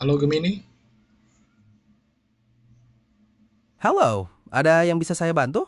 Halo Gemini. Halo, ada yang bisa saya bantu?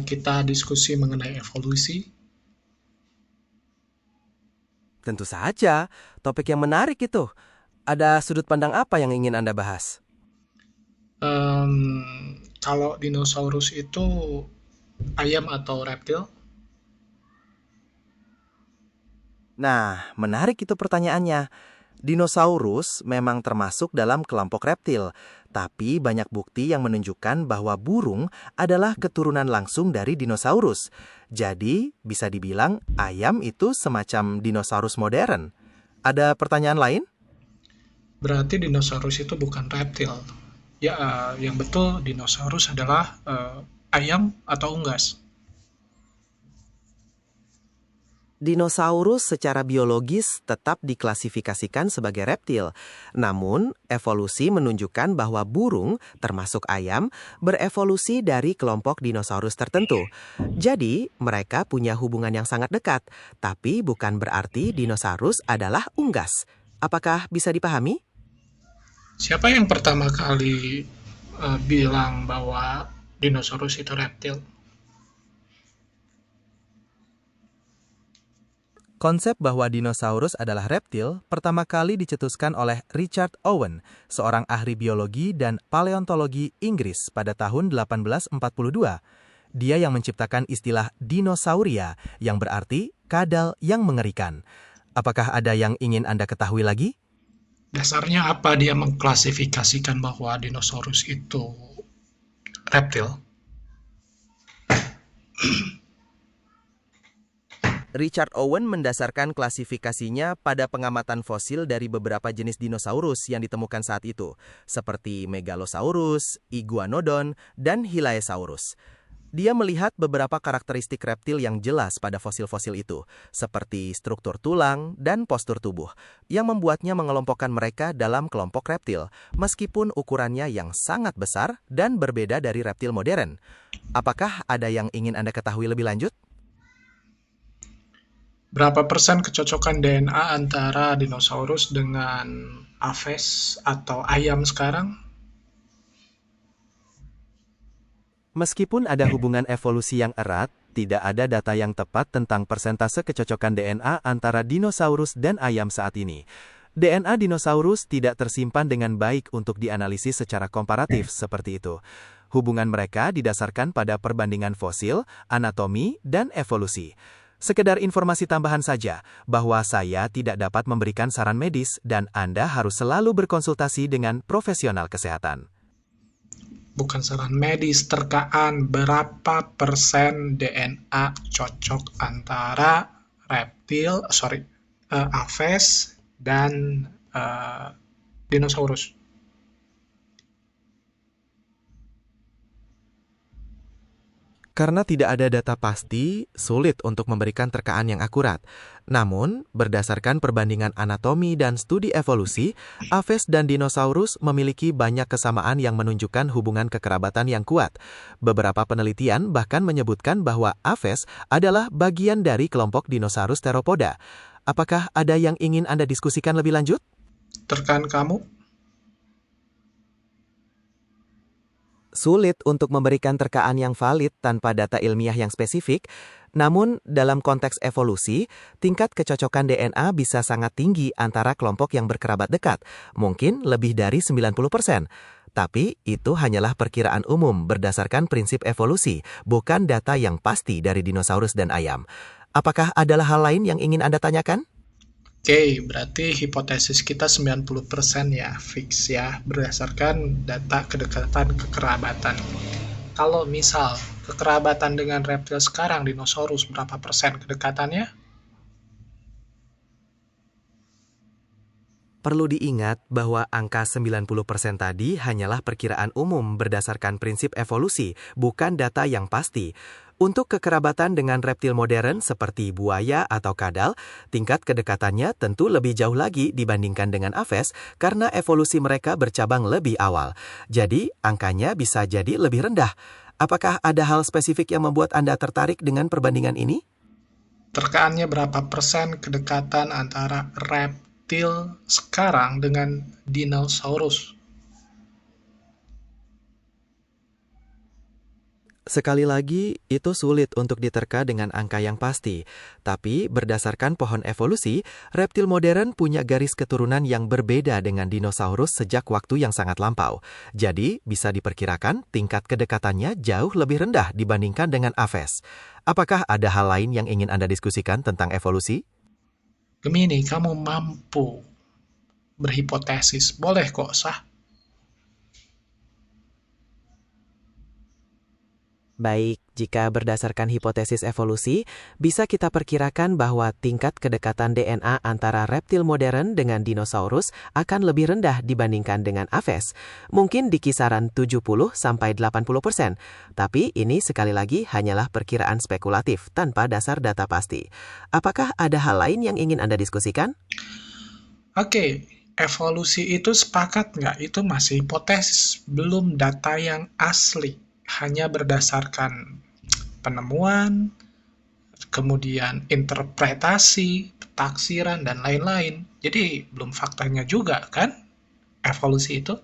Kita diskusi mengenai evolusi. Tentu saja, topik yang menarik itu. Ada sudut pandang apa yang ingin Anda bahas? Kalau dinosaurus itu ayam atau reptil? Nah, menarik itu pertanyaannya. Dinosaurus memang termasuk dalam kelompok reptil, tapi banyak bukti yang menunjukkan bahwa burung adalah keturunan langsung dari dinosaurus. Jadi, bisa dibilang ayam itu semacam dinosaurus modern. Ada pertanyaan lain? Berarti dinosaurus itu bukan reptil. Ya, yang betul dinosaurus adalah ayam atau unggas. Dinosaurus secara biologis tetap diklasifikasikan sebagai reptil. Namun, evolusi menunjukkan bahwa burung, termasuk ayam, berevolusi dari kelompok dinosaurus tertentu. Jadi, mereka punya hubungan yang sangat dekat, tapi bukan berarti dinosaurus adalah unggas. Apakah bisa dipahami? Siapa yang pertama kali bilang bahwa dinosaurus itu reptil? Konsep bahwa dinosaurus adalah reptil pertama kali dicetuskan oleh Richard Owen, seorang ahli biologi dan paleontologi Inggris pada tahun 1842. Dia yang menciptakan istilah dinosauria, yang berarti kadal yang mengerikan. Apakah ada yang ingin Anda ketahui lagi? Dasarnya apa dia mengklasifikasikan bahwa dinosaurus itu reptil? Richard Owen mendasarkan klasifikasinya pada pengamatan fosil dari beberapa jenis dinosaurus yang ditemukan saat itu, seperti Megalosaurus, Iguanodon, dan Hylaeosaurus. Dia melihat beberapa karakteristik reptil yang jelas pada fosil-fosil itu, seperti struktur tulang dan postur tubuh, yang membuatnya mengelompokkan mereka dalam kelompok reptil, meskipun ukurannya yang sangat besar dan berbeda dari reptil modern. Apakah ada yang ingin Anda ketahui lebih lanjut? Berapa persen kecocokan DNA antara dinosaurus dengan aves atau ayam sekarang? Meskipun ada hubungan evolusi yang erat, tidak ada data yang tepat tentang persentase kecocokan DNA antara dinosaurus dan ayam saat ini. DNA dinosaurus tidak tersimpan dengan baik untuk dianalisis secara komparatif seperti itu. Hubungan mereka didasarkan pada perbandingan fosil, anatomi, dan evolusi. Sekedar informasi tambahan saja, bahwa saya tidak dapat memberikan saran medis dan Anda harus selalu berkonsultasi dengan profesional kesehatan. Bukan saran medis, terkaan berapa persen DNA cocok antara aves dan eh, dinosaurus. Karena tidak ada data pasti, sulit untuk memberikan terkaan yang akurat. Namun, berdasarkan perbandingan anatomi dan studi evolusi, aves dan dinosaurus memiliki banyak kesamaan yang menunjukkan hubungan kekerabatan yang kuat. Beberapa penelitian bahkan menyebutkan bahwa aves adalah bagian dari kelompok dinosaurus teropoda. Apakah ada yang ingin Anda diskusikan lebih lanjut? Terkaan kamu, Sulit untuk memberikan terkaan yang valid tanpa data ilmiah yang spesifik, namun dalam konteks evolusi, tingkat kecocokan DNA bisa sangat tinggi antara kelompok yang berkerabat dekat, mungkin lebih dari 90%. Tapi itu hanyalah perkiraan umum berdasarkan prinsip evolusi, bukan data yang pasti dari dinosaurus dan ayam. Apakah adalah hal lain yang ingin Anda tanyakan? oke, berarti hipotesis kita 90% ya, fix ya, berdasarkan data kedekatan kekerabatan. Kalau misal kekerabatan dengan reptil sekarang, dinosaurus, berapa persen kedekatannya? Perlu diingat bahwa angka 90% tadi hanyalah perkiraan umum berdasarkan prinsip evolusi, bukan data yang pasti. Untuk kekerabatan dengan reptil modern seperti buaya atau kadal, tingkat kedekatannya tentu lebih jauh lagi dibandingkan dengan aves karena evolusi mereka bercabang lebih awal. Jadi, angkanya bisa jadi lebih rendah. Apakah ada hal spesifik yang membuat Anda tertarik dengan perbandingan ini? Terkaannya berapa persen kedekatan antara reptil reptil sekarang dengan dinosaurus? Sekali lagi, itu sulit untuk diterka dengan angka yang pasti. Tapi, berdasarkan pohon evolusi, reptil modern punya garis keturunan yang berbeda dengan dinosaurus sejak waktu yang sangat lampau. Jadi, bisa diperkirakan tingkat kedekatannya jauh lebih rendah dibandingkan dengan Aves. Apakah ada hal lain yang ingin Anda diskusikan tentang evolusi? Gemini, kamu mampu berhipotesis. Boleh kok, sah. Baik, jika berdasarkan hipotesis evolusi, bisa kita perkirakan bahwa tingkat kedekatan DNA antara reptil modern dengan dinosaurus akan lebih rendah dibandingkan dengan Aves, mungkin di kisaran 70-80%. Tapi ini sekali lagi hanyalah perkiraan spekulatif tanpa dasar data pasti. Apakah ada hal lain yang ingin Anda diskusikan? Oke, evolusi itu sepakat nggak? Itu masih hipotesis, belum data yang asli. Hanya berdasarkan penemuan, kemudian interpretasi, taksiran, dan lain-lain. Jadi belum faktanya juga kan evolusi itu?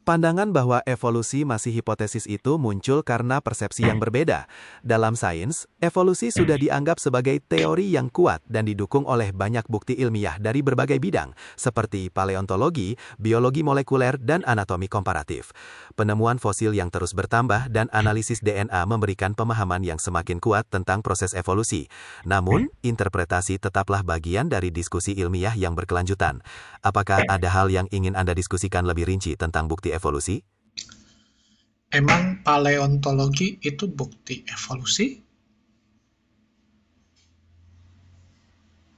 Pandangan bahwa evolusi masih hipotesis itu muncul karena persepsi yang berbeda. Dalam sains, evolusi sudah dianggap sebagai teori yang kuat dan didukung oleh banyak bukti ilmiah dari berbagai bidang, seperti paleontologi, biologi molekuler, dan anatomi komparatif. Penemuan fosil yang terus bertambah dan analisis DNA memberikan pemahaman yang semakin kuat tentang proses evolusi. Namun, interpretasi tetaplah bagian dari diskusi ilmiah yang berkelanjutan. Apakah ada hal yang ingin Anda diskusikan lebih rinci tentang bukti evolusi? Emang paleontologi itu bukti evolusi?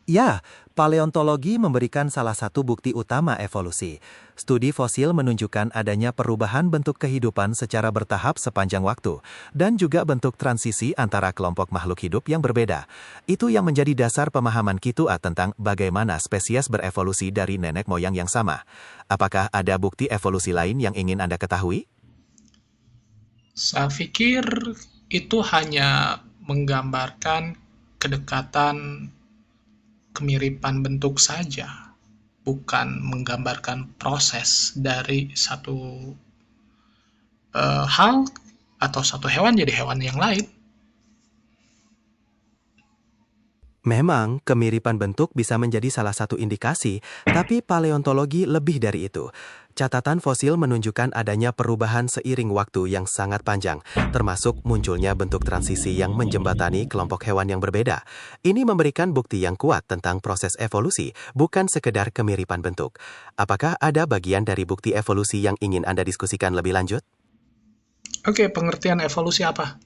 Ya, paleontologi memberikan salah satu bukti utama evolusi. Studi fosil menunjukkan adanya perubahan bentuk kehidupan secara bertahap sepanjang waktu, dan juga bentuk transisi antara kelompok makhluk hidup yang berbeda. Itu yang menjadi dasar pemahaman kita tentang bagaimana spesies berevolusi dari nenek moyang yang sama. Apakah ada bukti evolusi lain yang ingin Anda ketahui? Saya pikir itu hanya menggambarkan kedekatan, kemiripan bentuk saja, bukan menggambarkan proses dari satu hal atau satu hewan jadi hewan yang lain. Memang, kemiripan bentuk bisa menjadi salah satu indikasi, tapi paleontologi lebih dari itu. Catatan fosil menunjukkan adanya perubahan seiring waktu yang sangat panjang, termasuk munculnya bentuk transisi yang menjembatani kelompok hewan yang berbeda. Ini memberikan bukti yang kuat tentang proses evolusi, bukan sekedar kemiripan bentuk. Apakah ada bagian dari bukti evolusi yang ingin Anda diskusikan lebih lanjut? Oke, pengertian evolusi apa?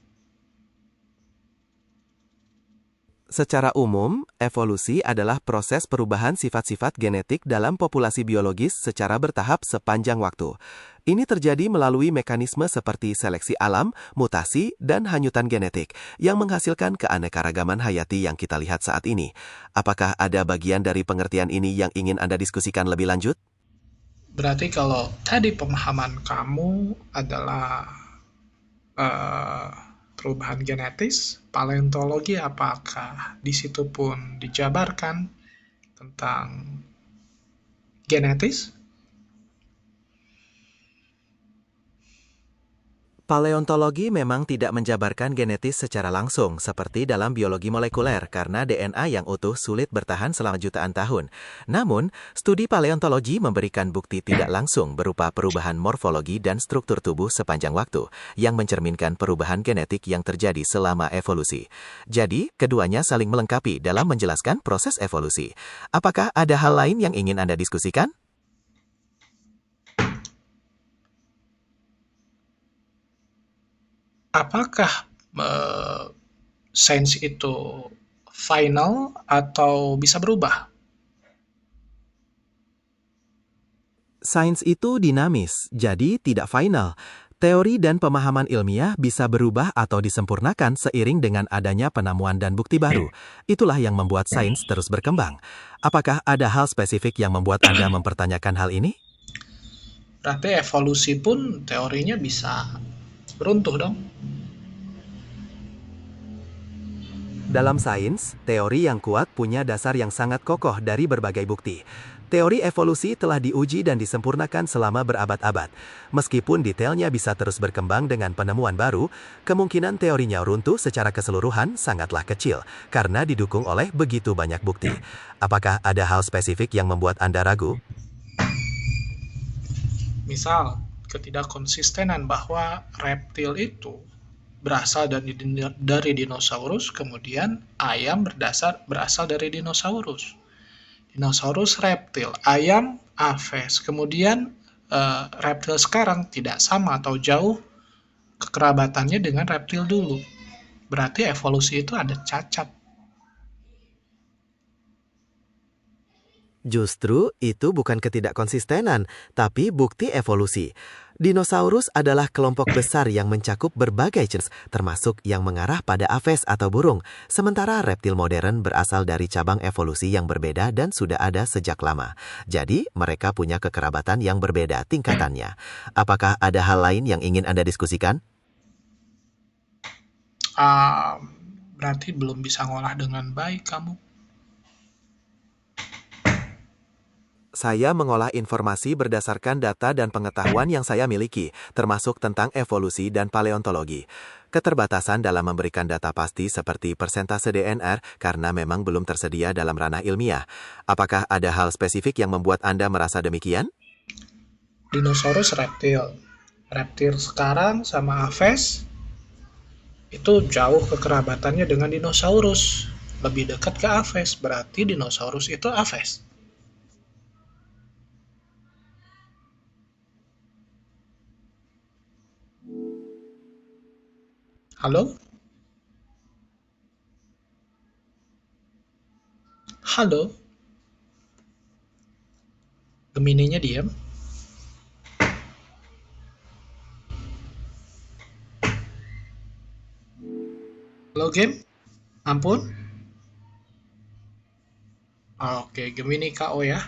Secara umum, evolusi adalah proses perubahan sifat-sifat genetik dalam populasi biologis secara bertahap sepanjang waktu. Ini terjadi melalui mekanisme seperti seleksi alam, mutasi, dan hanyutan genetik yang menghasilkan keanekaragaman hayati yang kita lihat saat ini. Apakah ada bagian dari pengertian ini yang ingin Anda diskusikan lebih lanjut? Berarti kalau tadi pemahaman kamu adalah perubahan genetis, paleontologi apakah di situ pun dijabarkan tentang genetis? Paleontologi memang tidak menjabarkan genetis secara langsung, seperti dalam biologi molekuler, karena DNA yang utuh sulit bertahan selama jutaan tahun. Namun, studi paleontologi memberikan bukti tidak langsung berupa perubahan morfologi dan struktur tubuh sepanjang waktu, yang mencerminkan perubahan genetik yang terjadi selama evolusi. Jadi, keduanya saling melengkapi dalam menjelaskan proses evolusi. Apakah ada hal lain yang ingin Anda diskusikan? Apakah sains itu final atau bisa berubah? Sains itu dinamis, jadi tidak final. Teori dan pemahaman ilmiah bisa berubah atau disempurnakan seiring dengan adanya penemuan dan bukti baru. Itulah yang membuat sains terus berkembang. Apakah ada hal spesifik yang membuat Anda mempertanyakan hal ini? Berarti evolusi pun teorinya bisa runtuh dong? Dalam sains, teori yang kuat punya dasar yang sangat kokoh dari berbagai bukti. Teori evolusi telah diuji dan disempurnakan selama berabad-abad. Meskipun detailnya bisa terus berkembang dengan penemuan baru, kemungkinan teorinya runtuh secara keseluruhan sangatlah kecil karena didukung oleh begitu banyak bukti. Apakah ada hal spesifik yang membuat Anda ragu? Misal, ketidakkonsistenan bahwa reptil itu berasal dari dinosaurus, kemudian ayam berasal dari dinosaurus. Dinosaurus reptil, ayam aves. Kemudian reptil sekarang tidak sama atau jauh kekerabatannya dengan reptil dulu. Berarti evolusi itu ada cacat. Justru itu bukan ketidakkonsistenan, tapi bukti evolusi. Dinosaurus adalah kelompok besar yang mencakup berbagai jenis, termasuk yang mengarah pada aves atau burung, sementara reptil modern berasal dari cabang evolusi yang berbeda dan sudah ada sejak lama. Jadi, mereka punya kekerabatan yang berbeda tingkatannya. Apakah ada hal lain yang ingin Anda diskusikan? Berarti belum bisa ngolah dengan baik kamu. Saya mengolah informasi berdasarkan data dan pengetahuan yang saya miliki, termasuk tentang evolusi dan paleontologi. Keterbatasan dalam memberikan data pasti seperti persentase DNR karena memang belum tersedia dalam ranah ilmiah. Apakah ada hal spesifik yang membuat Anda merasa demikian? Dinosaurus reptil. Reptil sekarang sama aves itu jauh kekerabatannya dengan dinosaurus. Lebih dekat ke aves, berarti dinosaurus itu aves. Halo? Halo? Gemininya diam. Halo game? Ampun. Oke, Gemini KO ya.